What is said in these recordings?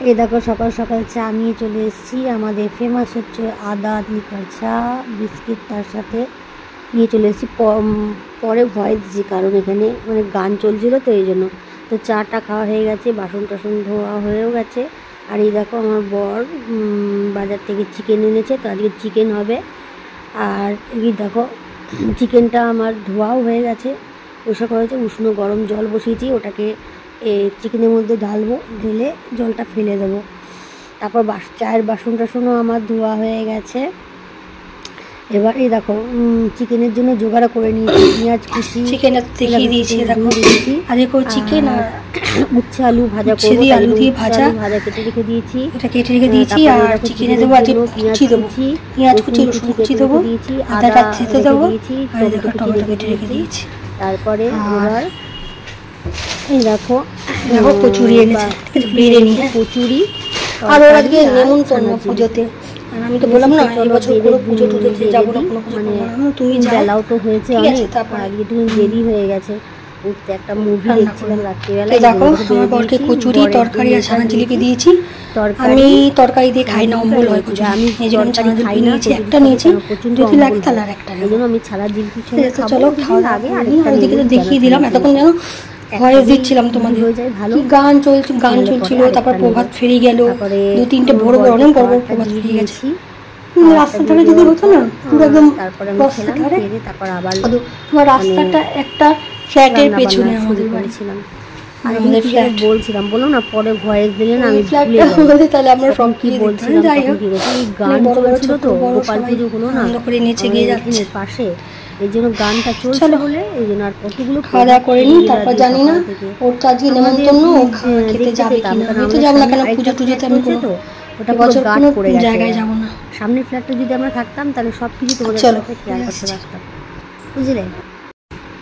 এই দেখো সকাল সকাল চা নিয়ে চলে এসেছি। আমাদের ফেমাস হচ্ছে আদা লিকার চা, বিস্কিট তার সাথে নিয়ে চলে এসেছি। পরে ভয়েস দিচ্ছি কারণ এখানে মানে গান চলছিল তো এই জন্য। তো চাটা খাওয়া হয়ে গেছে, বাসন টাসন ধোয়া হয়েও গেছে। আর এই দেখো আমার বর বাজার থেকে চিকেন এনেছে, তো আজকে চিকেন হবে। আর এই দেখো চিকেনটা আমার ধোয়াও হয়ে গেছে, পরিষ্কার করা হয়েছে। উষ্ণ গরম জল বসিয়েছি, ওটাকে চিকেনের মধ্যে ঢালবো, ঢেলে জলটা ফেলে দেবো। তারপর চায়ের বাসন টাসনও আমার ধোয়া হয়ে গেছে। এবার এই দেখো চিকেনের জন্য জোগাড় করে নিয়েছি। পেঁয়াজ কুচি, চিকেনটা দেখিয়ে দিয়েছি দেখো, আজকে করে চিকেন আর উচ্ছে আলু ভাজা করব, আলু দিয়ে ভাজা কেটে রেখে দিয়েছি, এটা কেটে রেখে দিয়েছি। আর চিকেনে দেবো আজকে পেঁয়াজ কুচি রসুন কুচি দেবো, আদাটা থেতে দেবো, আর দেখো টমেটো কেটে রেখে দিয়েছি। তারপরে এবার এই দেখো কচুরি এনেছে, বেড়ে নিয়ে কচুরি। আর ওর আজকে নেমন্তন্ন পুজোতে, আমি তো বললাম না এই বছর কোনো পুজো টুজোতে যাবো না, কোনো মানে তুমি বেলাও তো হয়েছে অনেক, তারপর আজকে তুমি দেরি হয়ে গেছে উঠতে। একটা মুভি দেখছিলাম রাত্রিবেলা। দেখো আমার বরকে কচুরি তরকারি আর ছানা জিলিপি দিয়েছি। আমি তরকারি দিয়ে খাই না, অম্বল হয় কচুরি, আমি এই জন্য ছানা জিলিপি নিয়েছি, একটা নিয়েছি, যদি লাগে তাহলে আর একটা নেব। আমি ছানা জিলিপি চলো খাওয়া আগে আমি ওইদিকে তো দেখিয়ে দিলাম। এতক্ষণ যেন ভয়েস দিচ্ছিলাম তোমাদের, ভালো গান চলছিল, তারপর প্রভাত ফেরি গেল, 2-3টে বড় বড় অনেক বড় বড় প্রভাত ফেরি গেছে। রাস্তার ধারে যদি হতো না পুরো একদম রাস্তার ধারে, তারপর আবার তোমার রাস্তাটা একটা ফ্ল্যাটের পেছনে আমাদের বাড়ি ছিলাম। আর আমাদের ফ্ল্যাট বলছিলাম, বলো না পরে ভয়েস দিলে না আমি ফ্ল্যাটটা তাহলে আমরা সব কি বলছিলাম। যাই হোক গান চলছিল তো, গোপাল পুজো হলো না করে নিচে গিয়ে যাচ্ছে পাশে, এই জন্য গানটা চলছিল বলে এই জন্য আর কতগুলো খাওয়া দাওয়া করে নি। তারপর জানি না ওর তো আজকে নেমন্তন্ন, ও খেতে যাবে কিনা, আমি তো যাবো না, কেন পুজো টুজোতে আমি কোনো ওটা বছর কোনো জায়গায় যাবো না। সামনের ফ্ল্যাটটা যদি আমরা থাকতাম তাহলে সব কিছু তোমাদের সাথে শেয়ার করতে পারতাম, বুঝলে।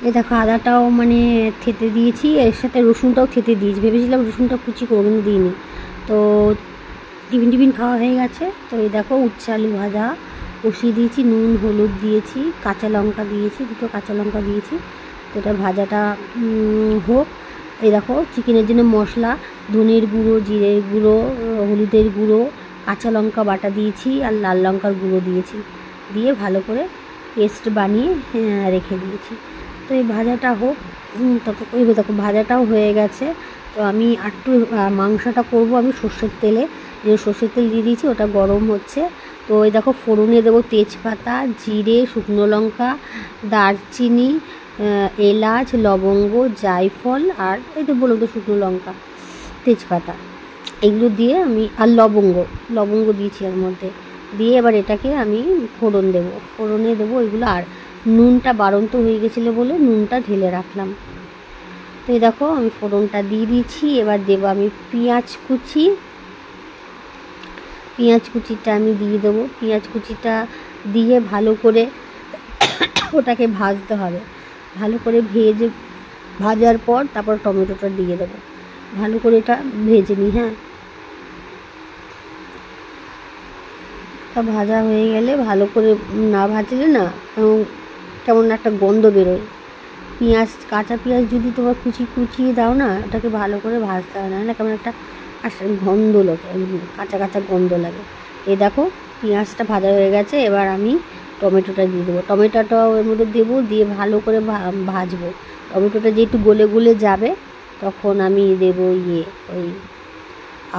এই দেখো আদাটাও মানে থেতে দিয়েছি, এর সাথে রসুনটাও থেতে দিয়েছি। ভেবেছিলাম রসুনটা কুচি করে কিন্তু দিইনি। তো টিফিন খাওয়া হয়ে গেছে। তো এই দেখো উচ্ছে আলু ভাজা কষিয়ে দিয়েছি, নুন হলুদ দিয়েছি, কাঁচা লঙ্কা দিয়েছি, 2টো কাঁচা লঙ্কা দিয়েছি। তো এটা ভাজাটা হোক। এই দেখো চিকেনের জন্য মশলা, ধনের গুঁড়ো, জিরের গুঁড়ো, হলুদের গুঁড়ো, কাঁচা লঙ্কা বাটা দিয়েছি, আর লাল লঙ্কার গুঁড়ো দিয়েছি, দিয়ে ভালো করে পেস্ট বানিয়ে রেখে দিয়েছি। তো এই ভাজাটা হোক। এই দেখো ভাজাটাও হয়ে গেছে। তো আমি একটু মাংসটা করব আমি সর্ষের তেলে, যে সর্ষের তেল দিয়ে দিয়েছি, ওটা গরম হচ্ছে। তো ওই দেখো ফোড়নে দেবো তেজপাতা, জিরে, শুকনো লঙ্কা, দারচিনি, এলাচ, লবঙ্গ, জায়ফল, আর এই তো বললাম তো শুকনো লঙ্কা, তেজপাতা, এগুলো দিয়ে আমি আর লবঙ্গ দিয়েছি এর মধ্যে, দিয়ে এবার এটাকে আমি ফোড়নে দেবো এগুলো। আর নুনটা বাড়ন্ত হয়ে গেছিলো বলে নুনটা ঢেলে রাখলাম। তো এই দেখো আমি ফোড়নটা দিয়ে দিয়েছি। এবার দেবো আমি পেঁয়াজ কুচিটা আমি দিয়ে দেবো। পেঁয়াজ কুচিটা দিয়ে ভালো করে ওটাকে ভাজতে হবে। ভালো করে ভাজার পর তারপর টমেটোটা দিয়ে দেবো। ভালো করে এটা ভেজে নিই। হ্যাঁ, তা ভাজা হয়ে গেলে, ভালো করে না ভাজলে না কেমন একটা গন্ধ বেরোয়। কাঁচা পেঁয়াজ যদি তোমার কুচিয়ে দাও না, ওটাকে ভালো করে ভাজতে হয় না, কেমন একটা গন্ধ লাগে, কাঁচা গন্ধ লাগে। এই দেখো পেঁয়াজটা ভাজা হয়ে গেছে। এবার আমি টমেটোটা দিয়ে দেবো। টমেটোটাও এর মধ্যে দেবো, দিয়ে ভালো করে ভাজবো। টমেটোটা যেহেতু গলে গলে যাবে, তখন আমি দেবো ওই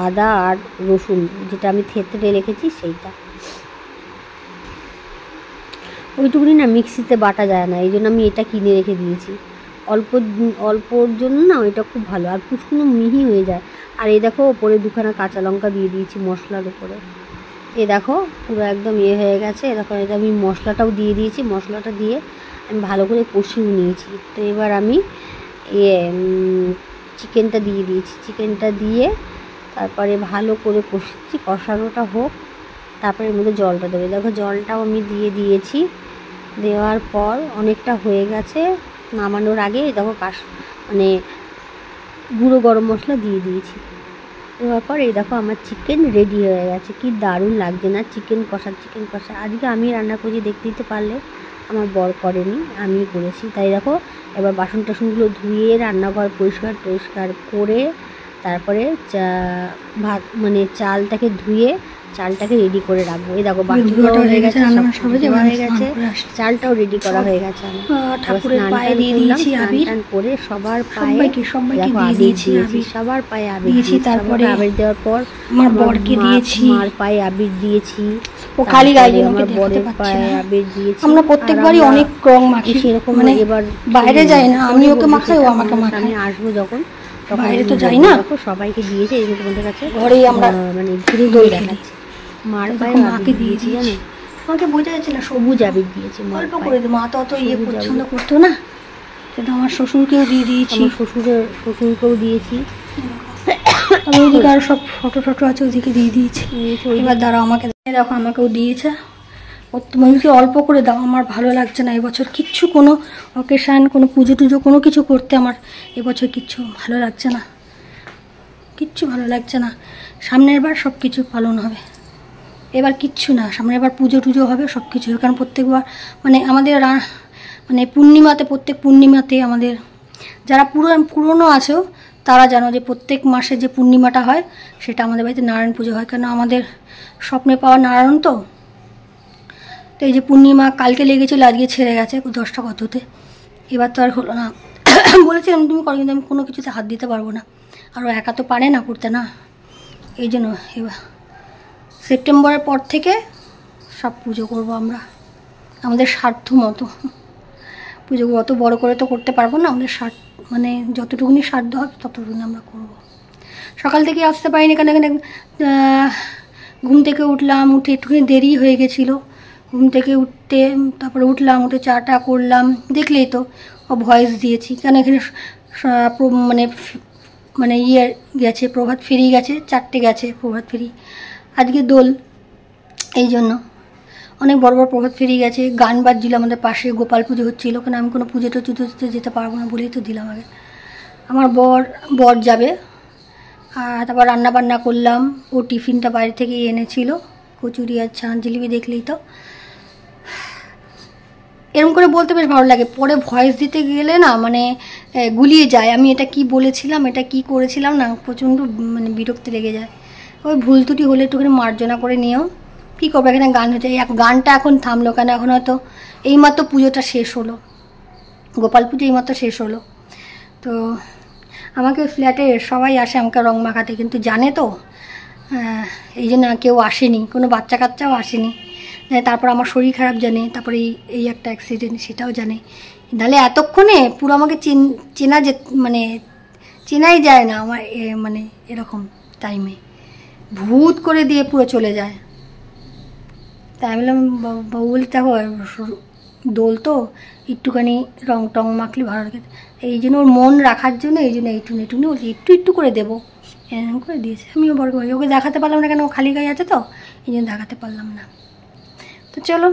আদা আর রসুন, যেটা আমি থেতলে রেখেছি সেইটা। ওইটুকুনি না মিক্সিতে বাটা যায় না, এই জন্য আমি এটা কিনে রেখে দিয়েছি। অল্পর জন্য না ওইটা খুব ভালো, আর কুচকুনো মিহি হয়ে যায়। আর এই দেখো ওপরে 2খানা কাঁচা লঙ্কা দিয়ে দিয়েছি মশলার উপরে। এই দেখো পুরো একদম হয়ে গেছে। দেখো এটা আমি মশলাটাও দিয়ে দিয়েছি। মশলাটা দিয়ে আমি ভালো করে কষিয়ে নিয়েছি। তো এবার আমি চিকেনটা দিয়ে দিয়েছি। চিকেনটা দিয়ে তারপরে ভালো করে কষানোটা হোক, তারপরে এর মধ্যে জলটা দেবে। দেখো জলটাও আমি দিয়ে দিয়েছি। দেওয়ার পর অনেকটা হয়ে গেছে। নামানোর আগে দেখো গুঁড়ো গরম মশলা দিয়ে দিয়েছি। দেওয়ার পর এই দেখো আমার চিকেন রেডি হয়ে গেছে। কি দারুণ লাগছে না, চিকেন কষা। আজকে আমি রান্না করছি, দেখতে দিতে পারলে আমার বর করেনি, আমি করেছি। তাই দেখো এবার বাসন টাসনগুলো ধুয়ে রান্নাঘর পরিষ্কার করে তারপরে ভাত মানে চালটাকে ধুয়ে চালটাকে রেডি করে রাখবো। এই দেখো বাটি হয়ে গেছে, হয়ে গেছে, চালটাও রেডি করা হয়ে গেছে। ঠাকুরের পায়ে দিয়ে দিয়েছি আবির, করে সবার পায়ে দিয়েছি, সবার পায়ে আবির দিয়েছি। তারপরে আবির দেওয়ার পর আমার বরকে দিয়েছি, মার পায়ে আবির দিয়েছি। ও খালি গায়ে আমার বরের পায়ে আবির দিয়েছি। আমরা প্রত্যেকবারই অনেক রং মাখি, সেরকম মানে এবার বাইরে যাই না, আমি ওকে মাখাই, ও আমাকে মাখায়। আমি আসবো যখন, বাইরে তো যাই না, সবাইকে দিয়েছে। এই তোমাদের কাছে ঘরেই আমরা মানে ঘুরে দই দেখাচ্ছি। মার পায়ে মাকে দিয়েছি, জানো আমাকে বোঝা যাচ্ছে না, সবুজ আবির দিয়েছি। অল্প করে মা তো অত ইয়ে পছন্দ করতো না, সেটা আমার শ্বশুরকেও দিয়ে দিয়েছি, শ্বশুরকেও দিয়েছি। আমি ওইদিকে আর সব ফটো টটো আছে ওইদিকে দিয়ে দিয়েছি। এবার দ্বারা আমাকে দেখো, আমাকেও দিয়েছে। তুমি অল্প করে দাও, আমার ভালো লাগছে না এবছর কিচ্ছু, কোনো অকেশান, কোনো পুজো টুজো কোনো কিছু করতে আমার এবছর কিচ্ছু ভালো লাগছে না, কিচ্ছু ভালো লাগছে না। সামনের বার সব কিছু পালন হবে, এবার কিচ্ছু না, সামনের বার পুজো টুজো হবে, সব কিছু হবে। কারণ প্রত্যেকবার মানে আমাদের মানে পূর্ণিমাতে, প্রত্যেক পূর্ণিমাতে আমাদের যারা পুরনো আছেও তারা জানো যে প্রত্যেক মাসে যে পূর্ণিমাটা হয় সেটা আমাদের বাড়িতে নারায়ণ পুজো হয়। কেন আমাদের স্বপ্নে পাওয়া নারায়ণ তো এই যে পূর্ণিমা কালকে লেগেছিলো, আজকে ছেড়ে গেছে 10টা কততে, এবার তো আর হলো না। বলেছিলাম তুমি করো, কিন্তু আমি কোনো কিছুতে হাত দিতে পারবো না, আর একা তো পারে না করতে না, এই জন্য এবার সেপ্টেম্বরের পর থেকে সব পুজো করবো আমরা, আমাদের সাধ্য মতো পুজো অত বড় করে তো করতে পারবো না, আমাদের মানে যতটুকুনি সাধ্য হবে ততটুকুনি আমরা করবো। সকাল থেকে আসতে পারিনি, কেন এখানে ঘুম থেকে উঠলাম, উঠে একটুখানি দেরি হয়ে গেছিলো। ঘুম থেকে উঠতে তারপরে উঠলাম, উঠে চাটা করলাম, দেখলেই তো ভয়েস দিয়েছি। কেন এখানে মানে মানে ইয়ে গেছে, প্রভাত ফেরি গেছে, 4টে গেছে প্রভাত ফেরি, আজকে দোল, এই জন্য অনেক বড় বড় প্রভাত ফেরি গেছে। গান বাজছিল আমাদের পাশে, গোপাল পুজো হচ্ছিলো, কেন আমি কোনো পুজো টুজোতে যেতে পারবো না বলেই তো দিলাম আগে। আমার বর যাবে, আর তারপর রান্না বান্না করলাম। ও টিফিনটা বাইরে থেকে এনেছিল, কচুরি আর ছানা জিলিপি, দেখলেই তো। এরকম করে বলতে বেশ ভালো লাগে, পরে ভয়েস দিতে গেলে না মানে গুলিয়ে যায়, আমি এটা কি বলেছিলাম, এটা কি করেছিলাম না, প্রচণ্ড মানে বিরক্তি লেগে যায়। ওই ভুল ত্রুটি হলে একটুখানি মার্জনা করে নিও, কী করবে, এখানে গান হচ্ছে। গানটা এখন থামলো কেন, এখন হয়তো এইমাত্র পুজোটা শেষ হলো, গোপাল পুজো এইমাত্র শেষ হলো। তো আমাকে ফ্ল্যাটে সবাই আসে আমাকে রং মাখাতে, কিন্তু জানে তো এই জন্য কেউ আসেনি, কোনো বাচ্চা কাচ্চাও আসেনি। তারপর আমার শরীর খারাপ জানে, তারপরে এই একটা অ্যাক্সিডেন্ট সেটাও জানে, নাহলে এতক্ষণে পুরো আমাকে চেনা মানে চেনাই যায় না আমার, মানে এরকম টাইমে ভূত করে দিয়ে পুরো চলে যায়। তাই আমি বললাম বাবু বলি দেখো দোল তো একটুখানি রং টং মাখলে ভালো লাগে, এই জন্য ওর মন রাখার জন্য এই জন্য এইটুনি বলছি একটু করে দেবো, এরকম করে দিয়েছে। আমিও বড় করে ওকে দেখাতে পারলাম না, কেন ও খালি গায়ে আছে তো, এই জন্য দেখাতে পারলাম না। তো চলো,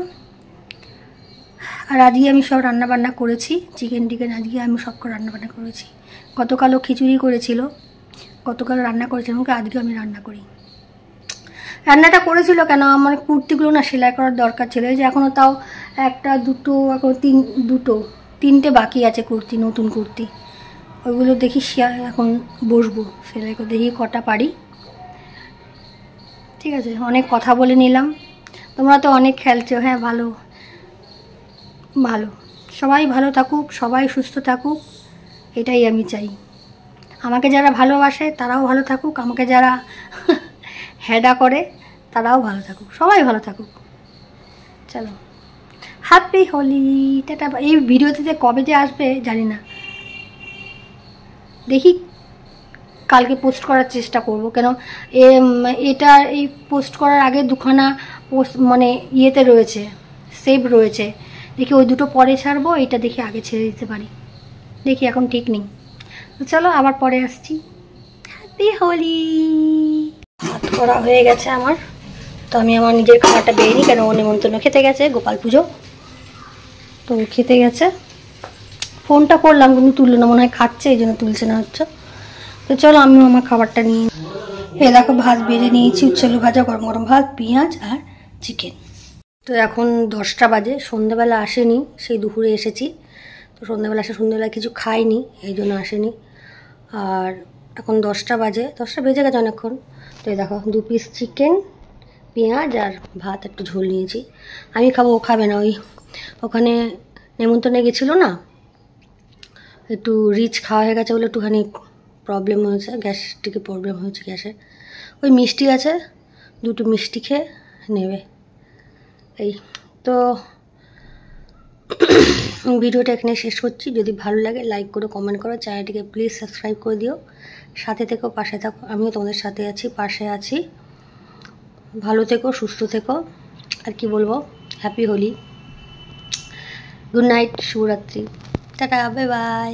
আর আজকে আমি সব রান্নাবান্না করেছি, চিকেন আজকে আমি সব রান্নাবান্না করেছি। গতকালও খিচুড়ি করেছিল, গতকাল রান্না করেছিলাম, আজকে আমি রান্না করি। রান্নাটা করেছিল কেন, আমার কুর্তিগুলো না সেলাই করার দরকার ছিল, এই যে এখনও তাও একটা দুটো এখন তিনটে বাকি আছে কুর্তি, নতুন কুর্তি, ওইগুলো দেখি এখন বসবো সেলাই করে, দেখি কটা পারি। ঠিক আছে, অনেক কথা বলে নিলাম, তোমরা তো অনেক খেলছো। হ্যাঁ ভালো, সবাই ভালো থাকুক, সবাই সুস্থ থাকুক, এটাই আমি চাই। আমাকে যারা ভালোবাসে তারাও ভালো থাকুক, আমাকে যারা হেডা করে তারাও ভালো থাকুক, সবাই ভালো থাকুক। চলো, হ্যাপি হোলি, টাটা। এই ভিডিওতে কবে যে আসবে জানি না, দেখি কালকে পোস্ট করার চেষ্টা করব, কেন এটা এই পোস্ট করার আগে দুখানা পোস্ট মানে ইয়েতে রয়েছে, সেভ রয়েছে, দেখি ওই দুটো পরে ছাড়বো, এটা দেখি আগে ছেড়ে দিতে পারি, দেখি এখন ঠিক নেই। তো চলো আবার পরে আসছি। হ্যাপি হোলি। ভাত করা হয়ে গেছে আমার, তো আমি আমার নিজের খাবারটা বেরিয়ে নিই, কেন ও নেমন্তন্ন খেতে গেছে, গোপাল পুজো তো খেতে গেছে। ফোনটা করলাম কিন্তু তুললো না, মনে হয় খাচ্ছে, এই জন্য তুলছে না হচ্ছে। তো চলো আমিও আমার খাবারটা নিয়ে, দেখো ভাত বেড়ে নিয়েছি, উচ্ছেল ভাজা, গরম গরম ভাত, পেঁয়াজ আর চিকেন। তো এখন 10টা বাজে, সন্ধ্যাবেলা আসেনি, সেই দুপুরে এসেছি। তো সন্ধ্যাবেলা কিছু খাইনি, এই জন্য আসেনি। আর এখন 10টা বাজে, 10টা বেজে গেছে অনেকক্ষণ। তো এই দেখো 2 পিস চিকেন, পেঁয়াজ আর ভাত, একটু ঝোল নিয়েছি। আমি খাবো, ও খাবে না। ওখানে নেমন্তন্নে গেছিলো না, একটু রিচ খাওয়া হয়ে গেছে বলে একটুখানি প্রবলেম হয়েছে, গ্যাস্ট্রিকে প্রবলেম হয়েছে গ্যাসের। ওই মিষ্টি আছে, 2টো মিষ্টি খেয়ে নেবে। এই তো ভিডিওটা এখানে শেষ করছি। যদি ভালো লাগে লাইক করো, কমেন্ট করো, চ্যানেলটিকে প্লিজ সাবস্ক্রাইব করে দিও। সাথে থেকো, পাশে থাকো, আমিও তোমাদের সাথে আছি, পাশে আছি। ভালো থেকো, সুস্থ থেকো। আর কি বলবো, হ্যাপি হোলি, গুড নাইট, শুভরাত্রি, টাটা, বাই বাই।